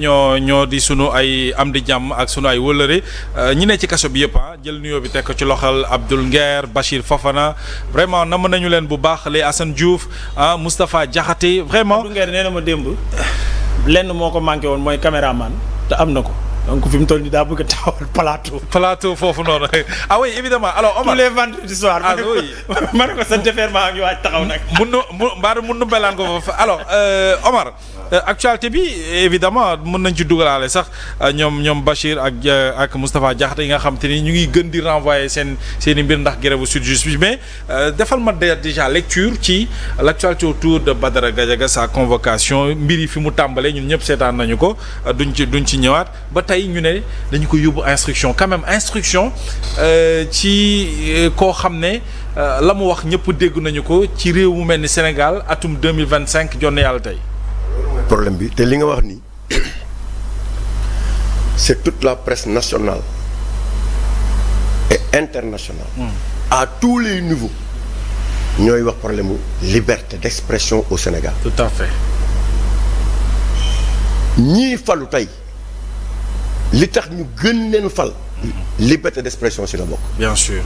ñoo di sunu ay am di jàmm ak sunu ay wëllëre ñi ne ci kaso bi yëpp jël nuyoo bi teg ko ci loxol Abdoul Nguer Bachir Fofana vraiment nam nañu leen bu baax les Assane Diouf Moustapha Diakhaté vraiment. Abdoul Nguer nee na ma démb lenn moo ko manqué woon mooy caméraman te am na ko donc fi mu toll nii daa bëgg a taxawal plateau foofu noonu ah oui évidemment alors Omar tous les vendredis soir. ah oui ma ne ko sa déferment ak waaj taxaw nag. mun nu belaan ko foofu alors Omar. Actualité bi évidemment mën nañ ci dugalaale sax ñoom Bachir ak Moustapha Diakhaté yi nga xam te ni ñu ngi gën di renvoyer seen i mbir ndax grève SYTJUST bi mais defal ma déjà lecture ci l'actualité autour de Badara Gadiaga sa convocation mbir yi fi mu tàmbalee ñun ñëpp seetaan nañu ko duñ ci ñëwaat ba tey ñu ne dañu ko yóbbu instruction quand même instruction ci koo xam ne la mu wax ñëpp dégg nañu ko ci réew mu mel ni Sénégal atum 2025 jonne yàlla tey. problème bi te li nga wax ni c'est toute la presse nationale et internationale à tous les niveaux ñooy wax problème mu liberté d'expression au Sénégal. Tout à fait. ñii falu tey li tax ñu gën leen fal liberté d'expression ci la bokk. Bien sûr.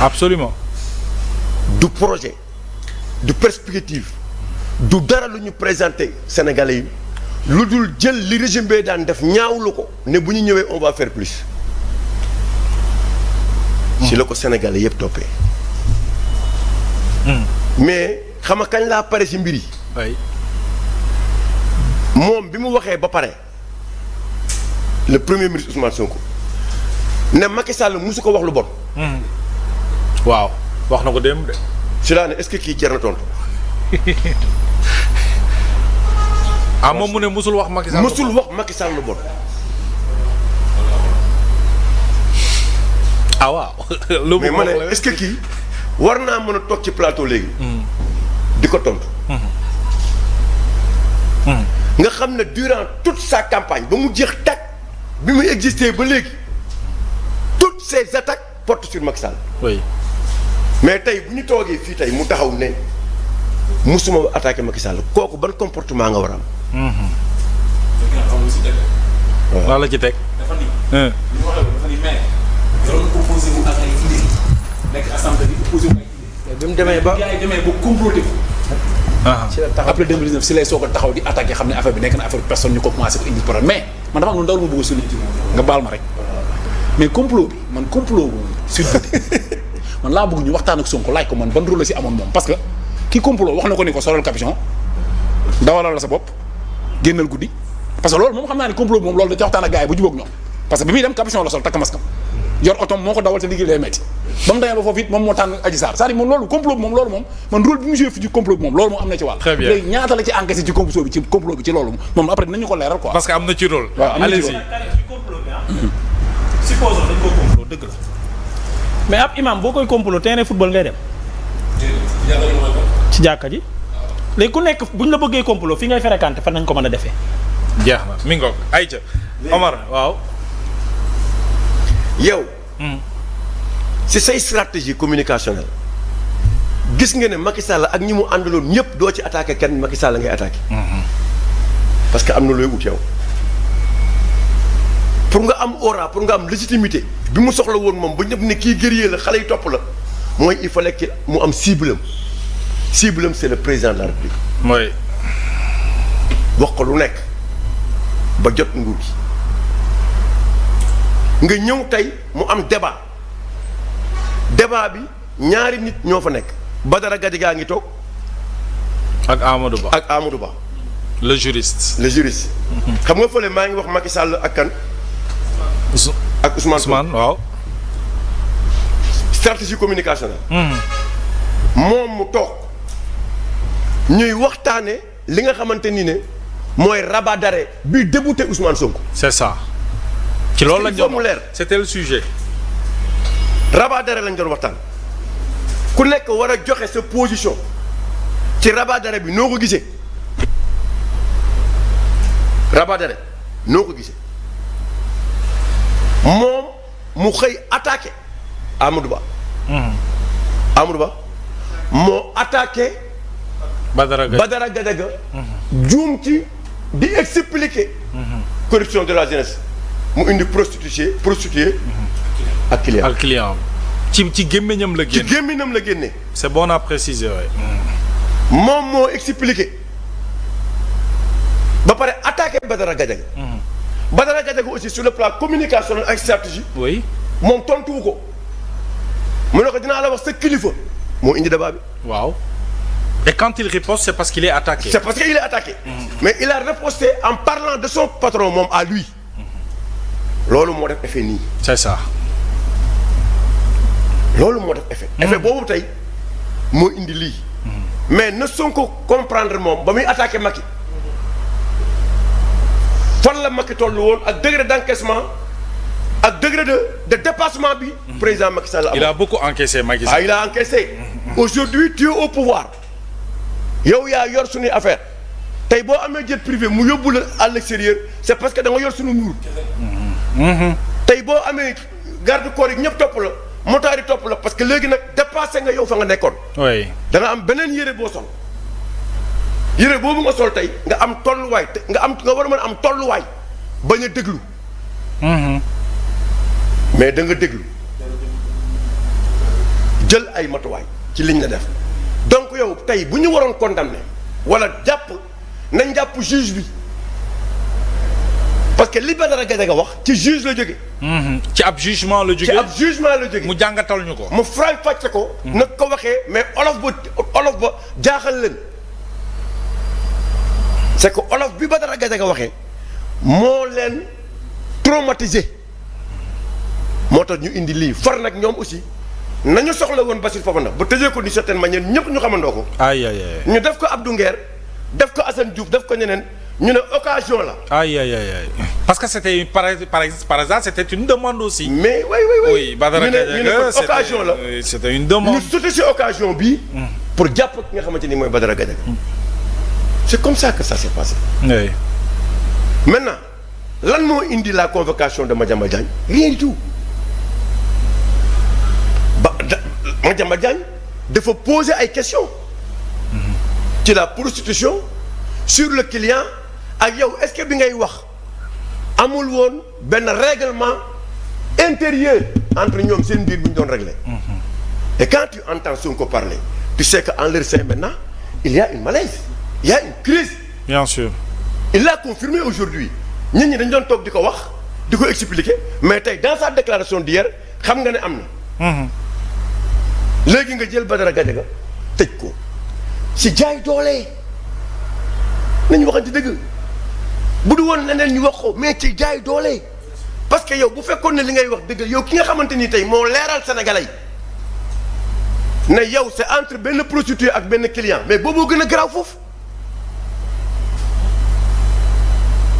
Absolument. du projet du perspective du dara lu ñu présenté Sénégalais yi lu dul jël li régime bee daan def ñaawlu ko ne bu ñu ñëwee on va faire plus. si la ko Sénégalais yëpp toppee. mais xam nga kañ laa pare si mbir yi. moom bi mu waxee ba pare le premier ministre Ousmane Sonko ne Macky Sall musu ko wax lu bon. waaw wax na ko démb de. si laa ne est-ce que kii jar na tontu. moom mu ne musul wax Macky Sall musul wax Macky Sall lu bon. waaw. mais ma ne est-ce que kii war naa mën a toog ci plateau léegi. di ko tontu. nga xam ne durant toute sa campagne ba mu jeex tàkk bi muy exister ba léegi toutes ces attaques portent sur Macky Sall. oui. mais tey bu ñu toogee fii tey mu taxaw ne musuma attaqué Macky Sall kooku ban comportement nga war a am. waaw la ci teg. dafa ni. li mu waxee dafa ni mais. yoroon opposé wu ak ay idées nekk assemblée bi opposé wu ak ay idées. bi mu demee ba gars yi demee ba comploté ko. ci la taxaw après 2019 si lay soog a taxaw di attaqué xam ne affaire bi nekk na affaire personne ñu ko commencé ko indi problème mais man dafa am lu ndaw lu ma bëgg a souligner ci moom nga baal ma rek mais complot bi man complot bu man laa bëgg ñu waxtaan ak Sonko laaj ko man ban rôle la si amoon moom parce que ki complot wax na ko ni ko solal capuchon dawalal la sa bopp génnal guddi parce que loolu moom xam naa ne complot bi moom loolu da ci waxtaan ak gars yi bu jubóog ñoom parce que bi muy dem capuchon la sol takk maskam yor otom moo ko dawal te liggéey lay metti ba mu demee ba foofu it moom moo tànn Adji Sarr c'est-à-dire moom loolu complot bi moom loolu moom man rôle bi mu joué fi ci complot bi moom loolu moom am na ci wàll. Très bien léegi ñaata la ci encaissé ci complot bi ci loolu moom après dinañu ko leeral quoi. parce que am na ci rôle. waaw am na ci allez-y. ci complot bi supposons dañ koo complot dëgg la mais ab imam boo koy complot terrain football ngay dem ci jàkka ji léegi ku nekk bu ñu la bëggee complot fi ngay fréquenter fan nañ ko mën a defee. jeex na mi ngoog ayca Omar waaw. yow. ci say stratégie communicationnelle gis nga ne Macky Sall ak ñi mu àndaloon ñëpp doo ci attaqué kenn Macky Sall ngay attaqué. parce que am na looy ut yow. pour nga am aura pour nga am légitimité bi mu soxla woon moom ba ñëpp ne kii guerrier la xale yi topp la mooy il fallait que mu am cible am c'est le président de la République. mooy. wax ko lu nekk ba jot nguur gi nga ñëw tey mu am débat bi ñaari nit ñoo fa nekk Badara Gadiaga ngi toog. ak Amadou Ba. le juriste. xam nga fële maa ngi wax Macky Sall ak kan. ak Ousmane waaw. stratégie communicationnelle. moom mu toog ñuy waxtaane li nga xamante ni ne mooy rabat d'arrêt bi débouté Ousmane Sonko. c'est ça. ci loolu lañ doon mu leer c'était le sujet. rabat d'arrêt lañ doon waxtaan ku nekk war a joxe sa position ci rabat d'arrêt bi noo ko gisee rabat d'arrêt noo ko gisee moom mu xëy attaqué Amadou Ba. Amadou Ba moo attaqué. Badara Gadiaga juum ci di expliquer. corruption de la jeunesse mu indi prostituée ak client. ak client ci gémmiñam la ci génn. gémminam la génne. c'est bon à préciser waay. moom moo expliqué ba pare attaqué Badara Gadiaga. Badara Gadiaga aussi sur le plan communication ak stratégie. oui. moom tontuwu ko mu ne ko dinaa la wax sa kilifa moo indi débat bi. waaw. et quand il riposte c'est parce qu'il est attaqué. c'est parce qu'il est attaqué. mais il a riposté en parlant de son patron moom à lui. loolu moo def effet nii. c'est ça. loolu moo def effet. effet boobu tey moo indi lii. mais na Sonko comprendre moom ba muy attaqué Macky fan la Macky toll woon ak degré d'encaissement ak degré de dépassement bi. président Macky Sall il a beaucoup encaissé Macky Sall. ah il a encaissé. aujourd'hui tu es au pouvoir. yow yaa yor suñuy affaire tey boo amee jet privé mu yóbbu la à l'extérieur c'est parce que da nga yor suñu nguur. tey boo amee garde corps yi ñëpp topp la motards yi topp la parce que léegi nag dépassé nga yow fa nga nekkoon. oui. da nga am beneen yére boo sol yére boobu nga sol tey nga am tolluwaay te nga war a mën a am tolluwaay bañ a déglu. mais da nga déglu jël ay matuwaay ci liñ la def donc yow tey bu ñu waroon condamner wala jàpp nañ jàpp juge bi parce que li Badara Gadiaga wax ci juge la jóge. ci ab jugement la jóge. ci ab jugement la jóge. mu jàngatal ñu ko. mu faram fàcce ko. nag ko waxee mais olof ba jaaxal leen c'est que olof bi Badara Gadiaga waxee moo leen traumatisé moo tax ñu indi lii far nag ñoom aussi nañu soxla woon Bassirou Fofana ba tëjee ko d'une certaine manière ñëpp ñu xamandoo ko. aïe aïe aïe. ñu def ko Abdou Nguer def ko Assane Diouf def ko ñeneen ñu ne occasion la. aïe aïe aïe. parce que c'était par exemple c'était une demande aussi. mais oui Badara ñu ne ko occasion la. c'était une demande. ñu sauté si occasion bi pour jàpp ki nga xamante ni mooy Badara Gadiaga. c'est comme ça que ça s'est passé. oui. maintenant lan moo indi la convocation de Madiambal Diagne rien du tout Madiambal Diagne dafa poser ay questions. ci la prostitution sur le client ak yow est-ce que bi ngay wax amul woon benn règlement intérieur entre ñoom seen biir bu ñu doon régler. et quand tu entends Sonko parler tu sais que en leur sein maintenant il y a une malaise il y a une crise. bien sûr. il l'a confirmé aujourd'hui nit ñi dañ doon toog di ko wax di ko expliquer mais tey dans sa déclaration d'hier xam nga ne am na. léegi nga jël Badara Gadiaga tëj ko si jaay doole nañu waxante dëgg bu du woon leneen ñu wax ko mais ci jaay doole parce que yow bu fekkoon ne li ngay wax dëgg yow ki nga xamante ni tey moo leeral Sénégalais yi ne yow c'est entre benn prostituée ak benn client mais booboo gën a garaaw foofu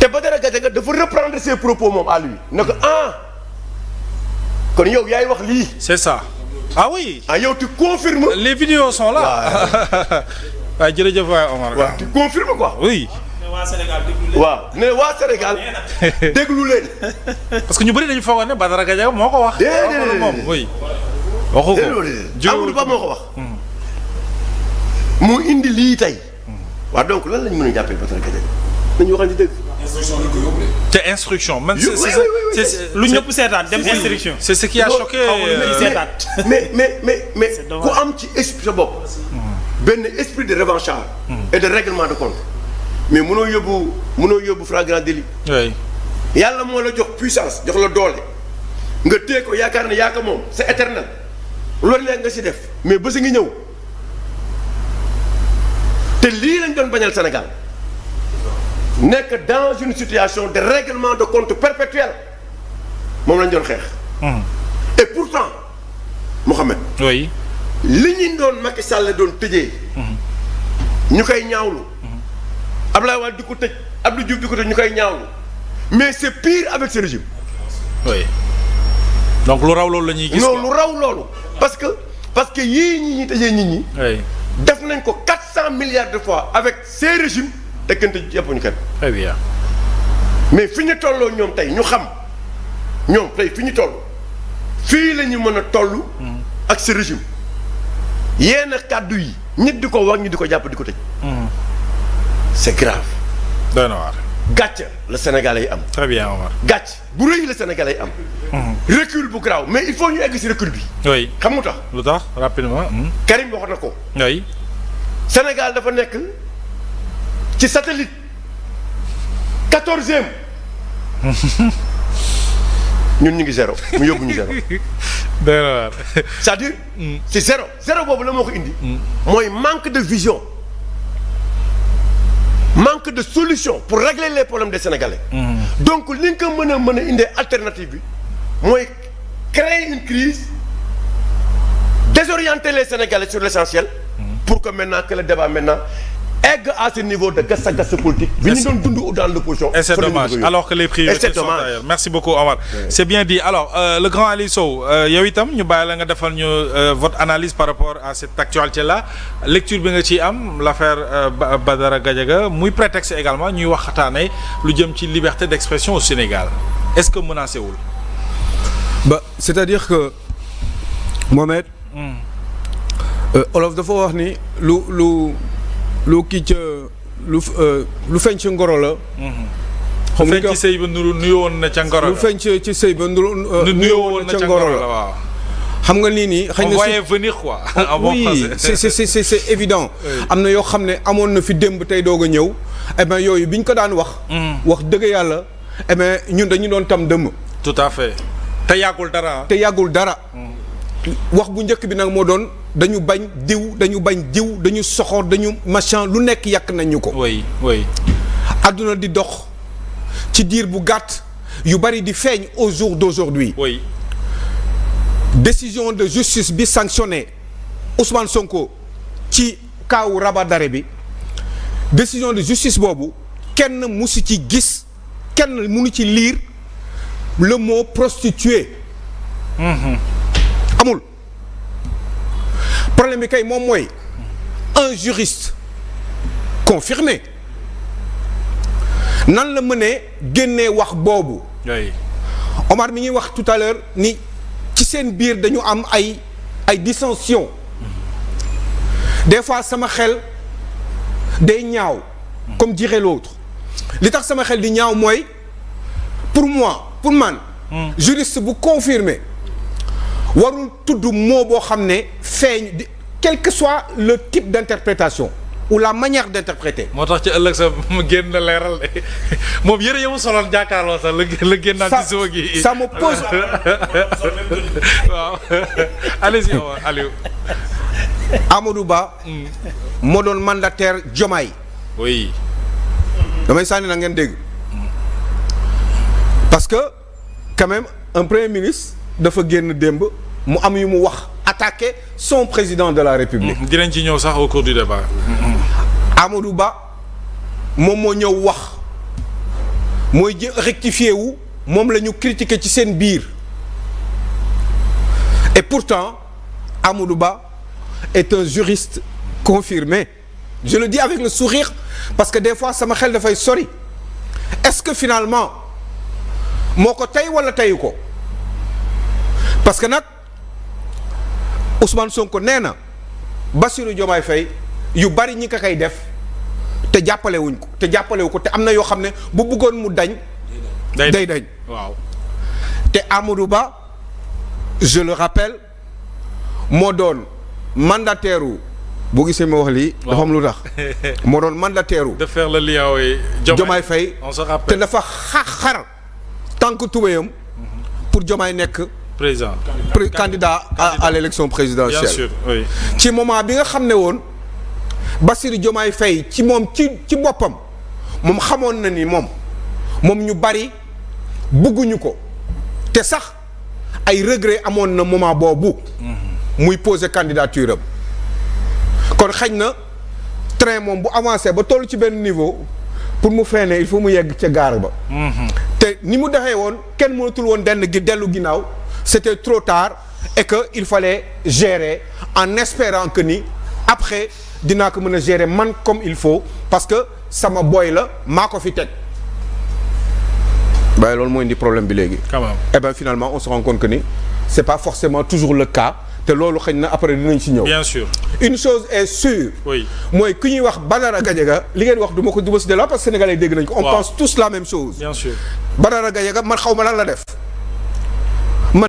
te Badara Gadiaga dafa reprendre ses propos moom à lui ne ko kon yow yaay wax lii. c'est ça. ah oui. yow tu confirmes. les vidéos sont là. waaw jërëjëf waay Omar. waaw tu confirmes quoi. oui. waa Sénégal déglu leen. waaw ne waa Sénégal déglu leen. parce que ñu bëri dañu foogoon ne Badara Gadiaga moo ko wax. déedéet moom oui. waxu ko Amadou Ba moo ko wax. mu indi lii tey. waaw donc lan lañ mën a jàppee Badara Gadiaga nañu waxante dëgg. instruction lañ ko yóbbu de. te instruction même c'est lu ñëpp seetaan dem instruction. c'est ce qui a choqué. mais ku am ci esprit sa bopp. benn esprit de revanchard. et de règlement de compte. mais mënoo yóbbu flagrant délit. oui. yàlla moo la jox puissance jox la doole nga téye ko yaakaar ne yaa ko moom c'est éternel loolu nekk nga si def mais bés ngi ñëw te lii lañ doon bañal Sénégal nekk dans une situation de règlement de compte perpétuel moom lañ doon xeex. et pourtant Mohamed. oui. li ñu doon Macky Sall doon tëjee. ñu koy ñaawlu. Abdoulaye Wade di ko tëj Abdou Diouf di ko tëj ñu koy ñaawlu mais c'est pire avec ce régime. oui. donc lu raw loolu la ñuy gis. non lu raw loolu. parce que yii ñi tëjee nit ñi. oui. def nañ ko 400 milliards de fois avec ces régimes tekkante jàppuñu kenn. très bien. mais fi ñu tolloo ñoom tey ñu xam ñoom tey fi ñu toll fii la ñu mën a toll. ak ce régime yenn kàddu yi nit di ko wax ñu di ko jàpp di ko tëj. c'est grave. doy na waar. gàcc la Sénégalais yi am. très bien Omar. gàcc bu rëy la Sénégalais yi am. recul bu garaaw mais il faut ñu egg ci recul bi. oui xam nga tax. lu tax rapidement. Karim wax na ko. oui. Sénégal dafa nekk ci satellite 14e. ñun ñu ngi 0 mu yóbbu ñu 0. dëgg la c'est-à-dire. c'est 0 0 boobu la moo ko indi. mooy manque de vision. manque de solution pour régler les problèmes des Sénégalais. Donc li nga ko mën a indee alternative bi mooy créer une crise désorienter les Sénégalais sur l'essentiel. Pour que maintenant que le débat maintenant egg à ce niveau de gassa politique. bi ñu doon dund dans l'opposition. Et c'est dommage alors que les priorités sont ailleurs. Merci beaucoup Omar. Oui. C'est bien dit alors le grand Ali Sow yow itam ñu bàyyi la nga defal ñu votre analyse par rapport à cette actualité là lecture bi nga ciy am l'affaire Badara Gadiaga muy prétexte également ñuy waxtaanee lu jëm ci liberté d'expression au Sénégal est-ce que menacé wul. C'est-à-dire que Mohamed. Olof dafa wax ni lu kii ca lu feeñ ci ngoro la. xam nga lu feeñ ci sëy ba nuyoo woon na ca ngoro la. lu feeñ ci sëy ba nuyoo woon na ca ngoro la waaw. xam nga nii xëy na on voyait venir quoi. oui c'est évident. am na yoo xam ne amoon na fi démb tey doog a ñëw. eh bien yooyu bi ñu ko daan wax. wax dëgg yàlla. eh bien ñun dañu doon tam dëmm. tout à fait te yàggul dara. wax bu njëkk bi nag moo doon dañu bañ diw dañu soxor dañu machin lu nekk yàq nañ ñu ko. oui oui. àdduna di dox ci diir bu gàtt yu bari di feeñ au jour d'aujourd'hui. oui. décision de justice bi sanctionné Ousmane Sonko ci kaawu rabat d'arrêt bi décision de justice boobu kenn musu ci gis kenn munu ci lire le mot prostituée. amul problème bi kay moom mooy un juriste confirmé nan la mënee génnee wax boobu. oui. Omar mi ngi wax tout à l'heure ni ci seen biir dañu am ay dissensions des fois sama xel day ñaaw comme dirait l'autre li tax sama xel di ñaaw mooy pour man juriste bu confirmé warul tudd mot boo xam ne feeñ quel que soit le type d'interprétation ou la manière d'interpréter. moo tax ci ëllëg sa mu génn leeral moom yëre yi mu soloon jàkkaarloo sax la génnaat ci suba gi. ça me pose. waaw allez-y Aliou. Amadou Ba. moo doon mandataire Diomaye. oui. damay sànni na ngeen dégg. parce que quand même un premier ministre dafa génn démb mu am yu mu wax attaquer son président de la République. dinañ ci ñëw sax au cours du débat. Amadou Ba moom moo ñëw wax mooy rectifier wu moom la ñu critiquer ci seen biir et pourtant Amadou Ba est un juriste confirmé je le dis avec le sourire parce que des fois sama xel dafay sori est-ce que finalement moo ko tey wala teyu ko parce que nag Ousmane Sonko nee na Bassirou Diomaye Faye yu bari ñi ko koy def te jàppalewuñ ko te am na yoo xam ne bu bëggoon mu dañ. day dañ waaw. te Amadou Ba je le rappelle moo doon mandataire boo gisee ma wax lii. dafa am lu tax moo doon mandataire de faire le lien oui. Diomaye Faye on se rappelle te dafa xar tànk tubéyam pour Diomaye nekk. président candidat à l'élection présidentielle. bien sûr oui. ci moment bi nga xam ne woon Bassirou Diomaye Faye ci moom ci boppam moom xamoon na ni moom ñu bari bëgguñu ko te sax ay regret amoon na moment boobu. muy poser candidature am. kon xañ na train moom bu avancé ba toll ci benn niveau pour mu freiner il faut mu yegg ca gaar ba. te ni mu defee woon kenn mënatul woon dellu ginnaaw. C'était trop tard et que il fallait gérer en espérant que ni après dinaa ko mën a gérer man comme il faut parce que sama boy la maa ko fi teg waaye loolu mooy indi problème bi léegi. quand même. Et bien finalement on se rend compte que ni c'est pas forcément toujours le cas te loolu xëy na après dinañ ci ñëw. bien sûr. une chose est sûre. oui mooy ku ñuy wax Badara Gadiaga li ngeen wax du ma si delloo parce que sénégalais dégg nañ ko. on pense tous la même chose. bien sûr. Badara Gadiaga man xaw ma lan la def.